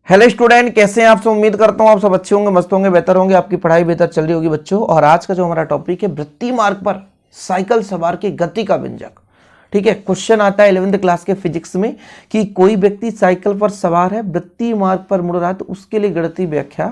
Hello student, कैसे हैं आप सब। उम्मीद करता हूं आप सब अच्छे होंगे, मस्त होंगे, बेहतर होंगे, आपकी पढ़ाई बेहतर चल रही होगी बच्चों। और आज का जो हमारा टॉपिक है वृत्तीय मार्ग पर साइकिल सवार की गति का व्यंजक। ठीक है, क्वेश्चन आता है 11वीं क्लास के फिजिक्स में कि कोई व्यक्ति साइकिल पर सवार है, वृत्तीय मार्ग पर मुड़ रहा है, तो उसके लिए गणितीय व्याख्या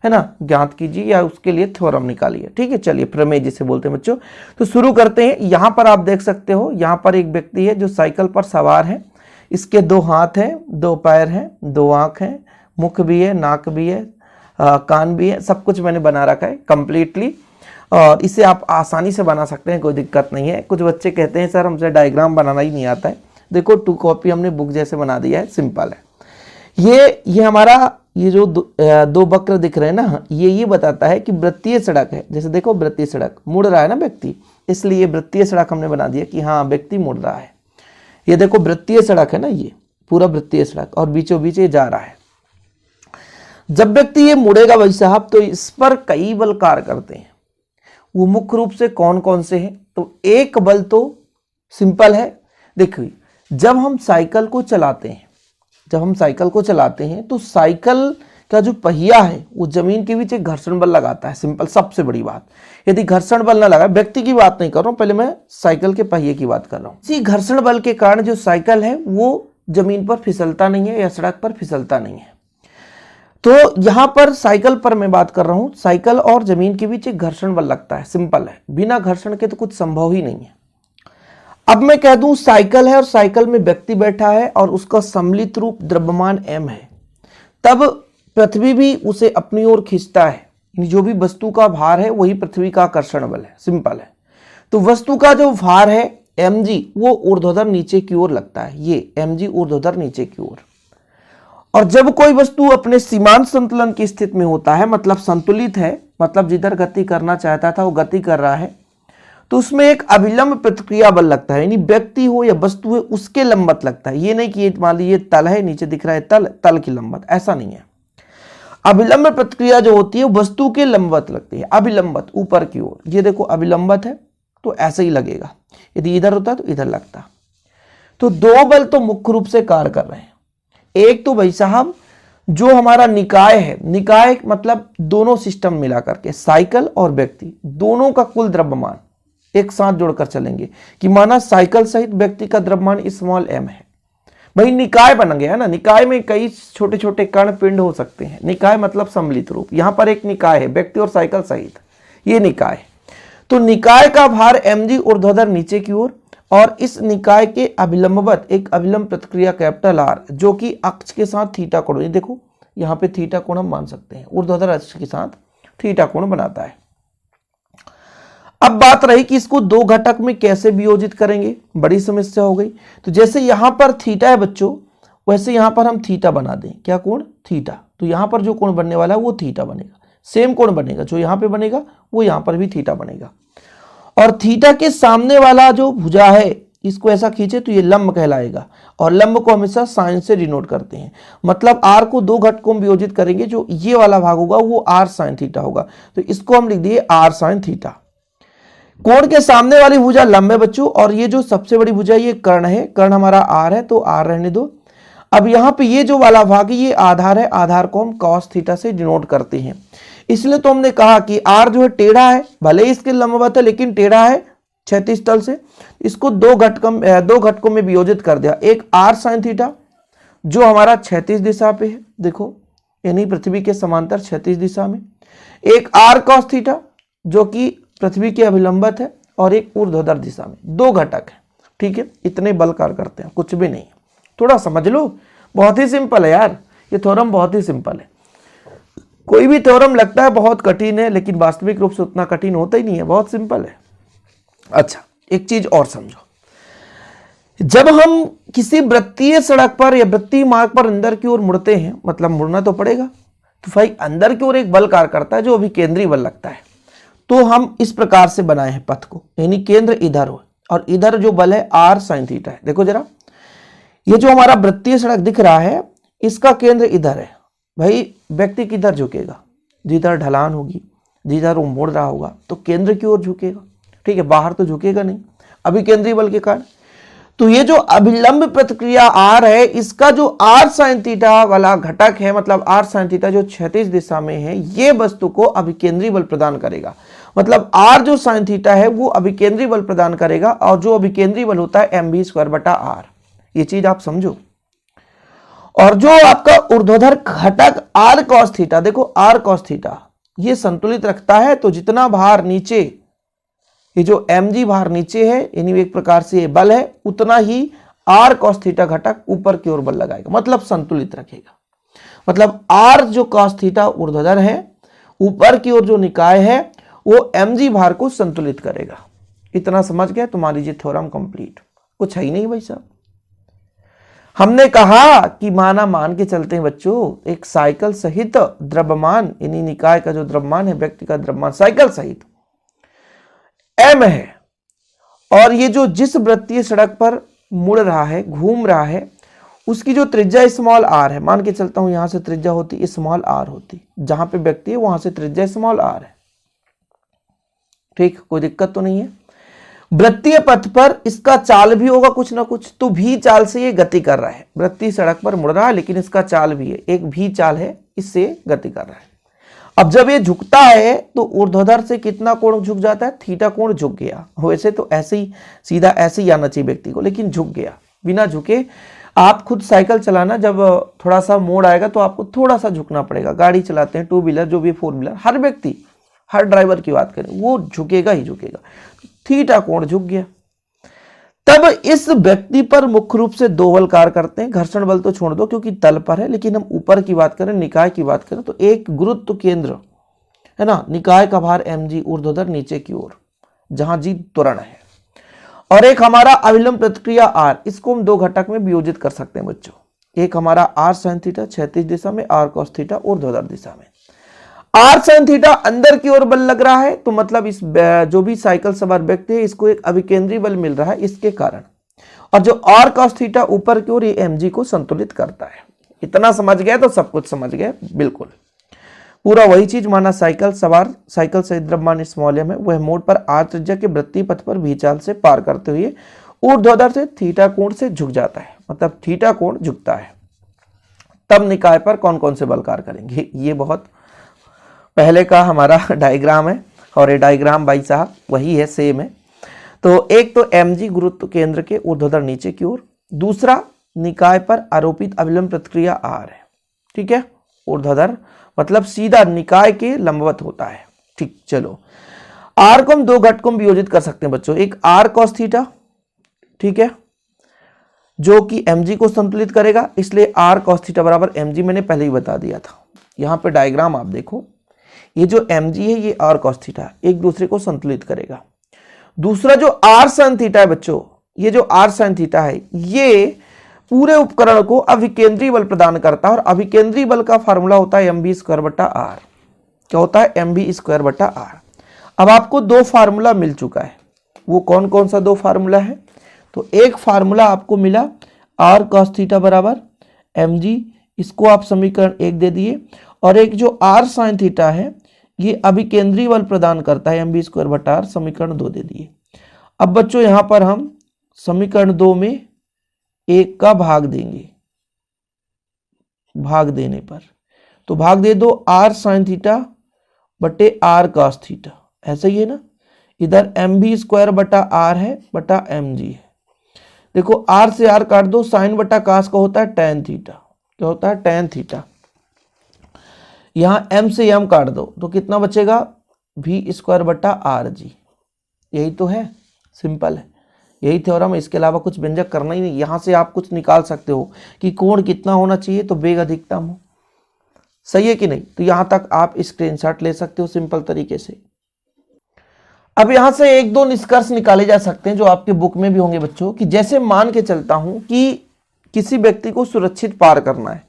है ना ज्ञात कीजिए या उसके लिए थ्योरम निकालिए। ठीक है, चलिए प्रमेय जिसे बोलते हैं बच्चों। तो शुरू करते हैं। यहां पर आप देख सकते हो, यहां पर एक व्यक्ति है जो साइकिल पर सवार है। इसके दो हाथ हैं, दो पैर हैं, दो आंख हैं, मुख भी है, नाक भी है, कान भी है, सब कुछ मैंने बना रखा है कंप्लीटली। और इसे आप आसानी से बना सकते हैं, कोई दिक्कत नहीं है। कुछ बच्चे कहते हैं सर हमसे डायग्राम बनाना ही नहीं आता है। देखो 2 कॉपी हमने बुक जैसे बना दिया है, सिंपल है। ये हमारा ये जो दो वक्र दिख रहे हैं ना, ये बताता है कि वृत्तीय सड़क है। जैसे देखो वृत्तीय सड़क मुड़ रहा है ना व्यक्ति, इसलिए वृत्तीय सड़क हमने बना दिया कि हाँ व्यक्ति मुड़ रहा है। ये देखो वृत्तीय सड़क है ना, ये पूरा वृत्तीय सड़क और बीचों बीच ये जा रहा है। जब व्यक्ति ये मुड़ेगा भाई साहब, तो इस पर कई बल कार्य करते हैं। वो मुख्य रूप से कौन कौन से हैं? तो एक बल तो सिंपल है। देखिए जब हम साइकिल को चलाते हैं, तो साइकिल का जो पहिया है वो जमीन के बीच एक घर्षण बल लगाता है। सिंपल, सबसे बड़ी बात। यदि घर्षण बल ना लगा, व्यक्ति की बात नहीं कर रहा हूं, पहले मैं साइकिल के पहिए की बात कर रहा हूं। इसी घर्षण बल के कारण जो साइकिल है वो जमीन पर फिसलता नहीं है या सड़क पर फिसलता नहीं है। तो यहां पर साइकिल पर मैं बात कर रहा हूं, साइकिल और जमीन के बीच एक घर्षण बल लगता है। सिंपल है, बिना घर्षण के तो कुछ संभव ही नहीं है। अब मैं कह दूं साइकिल है और साइकिल में व्यक्ति बैठा है और उसका सम्मिलित रूप द्रव्यमान m है, तब पृथ्वी भी उसे अपनी ओर खींचता है। जो भी वस्तु का भार है वही पृथ्वी का आकर्षण बल है। सिंपल है। तो वस्तु का जो भार है mg वो ऊर्ध्वाधर नीचे की ओर लगता है। ये mg ऊर्ध्वाधर नीचे की ओर। और जब कोई वस्तु अपने सीमांत संतुलन की स्थिति में होता है, मतलब संतुलित है, मतलब जिधर गति करना चाहता था वो गति कर रहा है, तो उसमें एक अभिलंब प्रतिक्रिया बल लगता है। यानी व्यक्ति हो या वस्तु है उसके लंबवत लगता है। ये नहीं कि मान लीजिए तल है, नीचे दिख रहा है तल की लंबवत, ऐसा नहीं है। अभिलंब प्रतिक्रिया जो होती है वस्तु के लंबवत लगती है, अभिलंबत ऊपर की ओर। ये देखो अभिलंबत है तो ऐसे ही लगेगा, यदि इधर होता तो इधर लगता। तो दो बल तो मुख्य रूप से कार्य कर रहे हैं। एक तो भाई साहब जो हमारा निकाय है, निकाय मतलब दोनों सिस्टम मिला करके साइकिल और व्यक्ति दोनों का कुल द्रव्यमान एक साथ जोड़कर चलेंगे कि माना साइकिल सहित व्यक्ति का द्रव्यमान स्मॉल m है। भाई निकाय बन गया है ना, निकाय में कई छोटे छोटे कण पिंड हो सकते हैं। निकाय मतलब सम्मिलित रूप। यहां पर एक निकाय है व्यक्ति और साइकिल सहित, ये निकाय। तो निकाय का भार mg ऊर्ध्वाधर नीचे की ओर और इस निकाय के अभिलंबवत एक अभिलंब प्रतिक्रिया कैपिटल R जो कि अक्ष के साथ थीटा कोण, देखो यहां पे थीटा कोण हम मान सकते हैं, ऊर्ध्वाधर अक्ष के साथ थीटा कोण बनाता है। अब बात रही कि इसको दो घटक में कैसे वियोजित करेंगे, बड़ी समस्या हो गई। तो जैसे यहां पर थीटा है बच्चों, वैसे यहां पर हम थीटा बना दें। क्या कोण? थीटा। तो यहां पर जो कोण बनने वाला है वो थीटा बनेगा। सेम कोण बनेगा, जो यहां पे बनेगा वो यहां पर भी थीटा बनेगा। और थीटा के सामने वाला जो भुजा है इसको ऐसा खींचे तो ये लंब कहलाएगा। और लंब को हमेशा साइन से डिनोट करते हैं। मतलब r को दो घटकों में वियोजित करेंगे, जो ये वाला भाग होगा वो r sin थीटा होगा। तो इसको हम लिख दिए r sin थीटा। कोण के सामने वाली भुजा लंब है बच्चों, और ये जो सबसे बड़ी भुजा ये कर्ण है, कर्ण हमारा r है तो r रहने दो। अब यहाँ पे ये जो वाला भाग है ये आधार है, आधार को हम cos थीटा से डिनोट करते हैं। इसलिए तो हमने कहा कि r जो है टेढ़ा है, भले ही इसके लंबवत है लेकिन टेढ़ा है क्षैतिज तल से। इसको दो घटकों में वियोजित कर दिया। एक r sin थीटा जो हमारा क्षैतिज दिशा पे है, देखो यानी पृथ्वी के समांतर क्षैतिज दिशा में। एक r cos थीटा जो कि पृथ्वी के अभिलंबत है, और एक ऊर्ध्वाधर दिशा में। दो घटक है। ठीक है, इतने बल कार्य करते हैं, कुछ भी नहीं। थोड़ा समझ लो, बहुत ही सिंपल है यार, ये थ्योरम बहुत ही सिंपल है। कोई भी थ्योरम लगता है बहुत कठिन है, लेकिन वास्तविक रूप से उतना कठिन होता ही नहीं है, बहुत सिंपल है। अच्छा, एक चीज और समझो। जब हम किसी वृत्तीय सड़क पर या वृत्तीय मार्ग पर अंदर की ओर मुड़ते हैं, मतलब मुड़ना तो पड़ेगा, तो भाई अंदर की ओर एक बल कार्य करता है जो अभिकेंद्री बल लगता है। तो हम इस प्रकार से बनाए हैं पथ को, यानी केंद्र इधर हो और इधर जो बल है r sin थीटा है। देखो जरा, ये जो हमारा वृत्तीय सड़क दिख रहा है इसका केंद्र इधर है। भाई व्यक्ति किधर झुकेगा? जिधर ढलान होगी, जिधर वो मुड़ रहा होगा तो केंद्र की ओर झुकेगा। ठीक है, बाहर तो झुकेगा नहीं, अभिकेंद्री बल के कारण। तो ये जो अभिलंब प्रतिक्रिया आर है, इसका जो आर साइन थीटा वाला घटक है, मतलब आर साइन थीटा जो क्षैतिज दिशा में है, ये वस्तु को अभिकेंद्री बल प्रदान करेगा। मतलब आर जो साइन थीटा है वो अभिकेंद्री बल प्रदान करेगा, और जो अभिकेंद्री बल होता है mv²/r। ये चीज आप समझो। और जो आपका ऊर्ध्वाधर घटक आर कॉस थीटा, देखो आर कॉस थीटा ये संतुलित रखता है। तो जितना भार नीचे, ये जो mg भार नीचे है, यानी एक प्रकार से ये बल है, उतना ही आर कॉस थीटा घटक ऊपर की ओर बल लगाएगा, मतलब संतुलित रखेगा। मतलब आर जो कॉस थीटा ऊर्ध्वाधर है, ऊपर की ओर जो निकाय है वो mg भार को संतुलित करेगा। इतना समझ गया, तुम्हारी ये थ्योरम कंप्लीट। कुछ है ही नहीं भाई साहब। हमने कहा कि मान के चलते हैं बच्चों, एक साइकिल सहित द्रव्यमान, यानी निकाय का जो द्रव्यमान है, व्यक्ति का द्रव्यमान साइकिल सहित m है, और ये जो जिस वृत्तीय सड़क पर मुड़ रहा है, घूम रहा है, उसकी जो त्रिज्या स्मॉल r है, मान के चलता हूं यहां से त्रिज्या होती स्मॉल r होती, जहां पे व्यक्ति है वहां से त्रिज्या स्मॉल r है। ठीक, कोई दिक्कत तो नहीं है। वृत्तीय पथ पर इसका चाल भी होगा कुछ ना कुछ, तो भी चाल से ये गति कर रहा है। वृत्तीय सड़क पर मुड़ रहा है लेकिन इसका चाल भी है, एक भी चाल है, इससे गति कर रहा है। अब जब ये झुकता है तो ऊर्ध्वाधर से कितना कोण झुक जाता है, थीटा कोण झुक गया। वैसे तो ऐसे ही सीधा ऐसे ही आना चाहिए व्यक्ति को, लेकिन झुक गया बिना झुके। आप खुद साइकिल चलाना, जब थोड़ा सा मोड़ आएगा तो आपको थोड़ा सा झुकना पड़ेगा। गाड़ी चलाते हैं, टू व्हीलर जो भी, फोर व्हीलर, हर व्यक्ति, हर ड्राइवर की बात करें, वो झुकेगा ही झुकेगा। थीटा कोण झुक गया। तब इस व्यक्ति पर मुख्य रूप से दो बल कार्य करते हैं। घर्षण बल तो छोड़ दो क्योंकि तल पर है, लेकिन हम ऊपर की बात करें, निकाय की बात करें, तो एक गुरुत्व केंद्र है ना, निकाय का भार mg ऊर्ध्वाधर नीचे की ओर, जहां जी त्वरण है, और एक हमारा अभिलंब प्रतिक्रिया r। इसको हम दो घटक में वियोजित कर सकते हैं बच्चों। एक हमारा r sin थीटा क्षैतिज दिशा में, r cos थीटा ऊर्ध्वाधर दिशा में। r sin थीटा अंदर की ओर बल लग रहा है, तो मतलब इस जो भी साइकिल सवार व्यक्ति है, इसको एक अभिकेंद्री बल मिल रहा है इसके कारण। और जो r cos थीटा ऊपर की ओर, ये mg को संतुलित करता है। इतना समझ गया तो सब कुछ समझ गए बिल्कुल। पूरा वही चीज माना साइकिल सवार साइकिल सहित द्रव्यमान स्मॉल m है, वह मोड़ पर r त्रिज्या के वृत्तीय पथ पर भी चाल से पार करते हुए ऊर्ध्वाधर से थीटा कोण से झुक जाता है, मतलब थीटा कोण झुकता है। तब निकाय पर कौन कौन से बल कार्य करेंगे, ये बहुत पहले का हमारा डायग्राम है, और ये डायग्राम भाई साहब वही है, सेम है। तो एक तो mg गुरुत्व केंद्र के ऊर्ध्वाधर नीचे की ओर, दूसरा निकाय पर आरोपित अभिलंब प्रतिक्रिया r है। ठीक है, ऊर्ध्वाधर मतलब सीधा निकाय के लंबवत होता है। ठीक, चलो r को हम दो घटकों में वियोजित कर सकते हैं बच्चों। एक r cos थीटा, ठीक है, जो कि mg को संतुलित करेगा, इसलिए r cos थीटा बराबर mg मैंने पहले ही बता दिया था। यहाँ पे डायग्राम आप देखो, ये जो mg है ये r cos थीटा एक दूसरे को संतुलित करेगा। दूसरा जो r sin थीटा है बच्चों, ये जो r sin थीटा है ये पूरे उपकरण को अभिकेंद्री बल प्रदान करता है, और अभिकेंद्री बल का फार्मूला होता है mv²/r। क्या होता है, mv²/r। अब आपको दो फार्मूला मिल चुका है, वो कौन कौन सा दो फार्मूला है, तो एक फार्मूला आपको मिला r cos थीटा बराबर mg, इसको आप समीकरण 1 दे दिए, और एक जो r sin थीटा है ये अभिकेंद्री बल प्रदान करता है mv²/r, समीकरण 2 दे दिए। अब बच्चों यहां पर हम समीकरण 2 में 1 का भाग देंगे, भाग देने पर तो भाग दे दो r sin थीटा बटे r cos थीटा, ऐसा ही है ना। इधर mv²/r है बटा mg है। देखो r से r काट दो, साइन बटा cos का होता है tan थीटा, क्या होता है tan थीटा। यहां m से m काट दो तो कितना बचेगा, v²/rg। यही तो है, सिंपल है, यही थ्योरम है, इसके अलावा कुछ व्यंजक करना ही नहीं। यहां से आप कुछ निकाल सकते हो कि कोण कितना होना चाहिए तो वेग अधिकतम हो, सही है कि नहीं। तो यहां तक आप स्क्रीनशॉट ले सकते हो सिंपल तरीके से। अब यहां से एक दो निष्कर्ष निकाले जा सकते हैं जो आपके बुक में भी होंगे बच्चों, कि जैसे मान के चलता हूं कि किसी व्यक्ति को सुरक्षित पार करना है,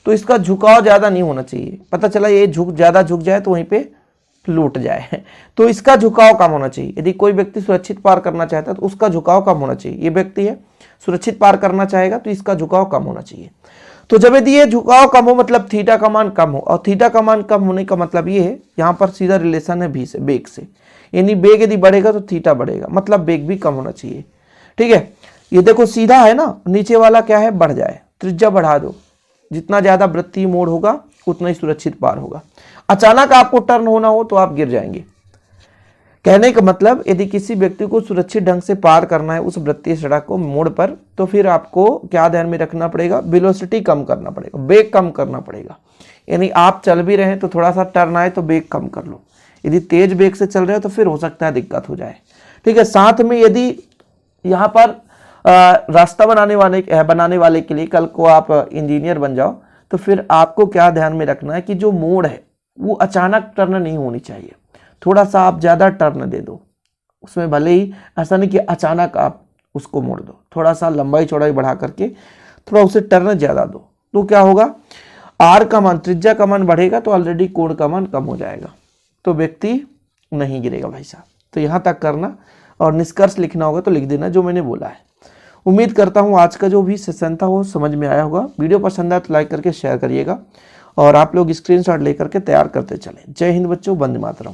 तो इसका झुकाव ज्यादा नहीं होना चाहिए। पता चला ये ज्यादा झुक जाए तो वहीं पे लूट जाए, तो इसका झुकाव कम होना चाहिए। यदि कोई व्यक्ति सुरक्षित पार करना चाहता है तो उसका झुकाव कम होना चाहिए। ये व्यक्ति है सुरक्षित पार करना चाहेगा तो इसका झुकाव कम होना चाहिए। तो जब यदि ये झुकाव कम हो मतलब थीटा का मान कम हो, और थीटा का मान कम होने का मतलब ये है, यहाँ पर सीधा रिलेशन है भी से, बेग से, यानी बेग यदि बढ़ेगा तो थीटा बढ़ेगा, मतलब बेग भी कम होना चाहिए। ठीक है, ये देखो सीधा है ना, नीचे वाला क्या है, बढ़ जाए, त्रिज्या बढ़ा दो, जितना ज्यादा वृत्तीय मोड़ होगा उतना ही सुरक्षित पार होगा। अचानक आपको टर्न होना हो तो आप गिर जाएंगे। कहने का मतलब यदि किसी व्यक्ति को सुरक्षित ढंग से पार करना है उस वृत्तीय सड़क को मोड़ पर, तो फिर आपको क्या ध्यान में रखना पड़ेगा, वेलोसिटी कम करना पड़ेगा, वेग कम करना पड़ेगा। यानी आप चल भी रहे हैं तो थोड़ा सा टर्न आए तो वेग कम कर लो, यदि तेज वेग से चल रहे हो तो फिर हो सकता है दिक्कत हो जाए। ठीक है, साथ में यदि यहाँ पर रास्ता बनाने वाले के लिए कल को आप इंजीनियर बन जाओ तो फिर आपको क्या ध्यान में रखना है कि जो मोड़ है वो अचानक टर्न नहीं होनी चाहिए, थोड़ा सा आप ज़्यादा टर्न दे दो उसमें, भले ही ऐसा नहीं कि अचानक आप उसको मोड़ दो, थोड़ा सा लंबाई चौड़ाई बढ़ा करके थोड़ा उसे टर्न ज़्यादा दो, तो क्या होगा, आर का मान, त्रिज्या का मान बढ़ेगा तो ऑलरेडी कोण का मान कम हो जाएगा, तो व्यक्ति नहीं गिरेगा भाई साहब। तो यहाँ तक करना और निष्कर्ष लिखना होगा तो लिख देना जो मैंने बोला है। उम्मीद करता हूँ आज का जो भी सेशन था वो समझ में आया होगा। वीडियो पसंद आया तो लाइक करके शेयर करिएगा और आप लोग स्क्रीनशॉट लेकर के तैयार करते चलें। जय हिंद बच्चों, वंदे मातरम।